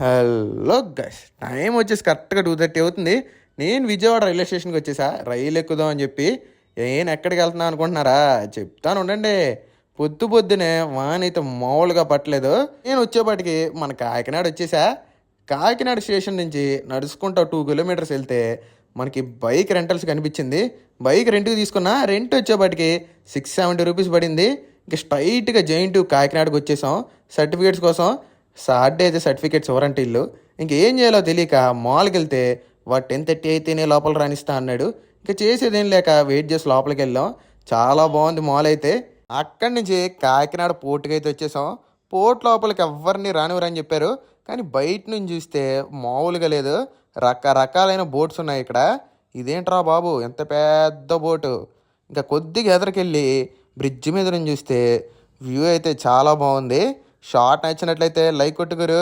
Hello guys, time వచ్చేసి కరెక్ట్గా 2:30 అవుతుంది. నేను విజయవాడ రైల్వే స్టేషన్కి వచ్చేసా రైలు ఎక్కుదాం అని చెప్పి. నేను ఎక్కడికి వెళ్తున్నా అనుకుంటున్నారా? చెప్తాను ఉండండి. పొద్దు పొద్దునే వాన అయితే మామూలుగా పట్టలేదు. నేను వచ్చేపాటికి మన కాకినాడ వచ్చేసా. కాకినాడ స్టేషన్ నుంచి నడుచుకుంటా 2 కిలోమీటర్స్ వెళ్తే మనకి బైక్ రెంటల్స్ కనిపించింది. బైక్ రెంట్కి తీసుకున్నా. రెంట్ వచ్చేపాటికి 670 రూపీస్ పడింది. ఇంక స్ట్రైట్గా జైన్ టు కాకినాడకి వచ్చేసాం సర్టిఫికేట్స్ కోసం. సాటర్డే అయితే సర్టిఫికేట్స్ ఎవరంటే ఇల్లు. ఇంకేం చేయాలో తెలియక మాల్కి వెళ్తే వాడు 10:30 అయితేనే లోపల రానిస్తా అన్నాడు. ఇంకా చేసేదేం లేక వెయిట్ చేసి లోపలికి వెళ్ళాం. చాలా బాగుంది మాల్ అయితే. అక్కడి నుంచి కాకినాడ పోర్టుకి అయితే వచ్చేసాం. పోర్ట్ లోపలికి ఎవరిని రానివ్వరని చెప్పారు. కానీ బయట నుంచి చూస్తే మామూలుగా లేదు. రకరకాలైన బోట్స్ ఉన్నాయి ఇక్కడ. ఇదేంట్రా బాబు ఎంత పెద్ద బోటు. ఇంకా కొద్దిగా ఎదరికెళ్ళి బ్రిడ్జ్ మీద నుంచి చూస్తే వ్యూ అయితే చాలా బాగుంది. షార్ట్ నచ్చినట్లయితే లైక్ కొట్టుకురు.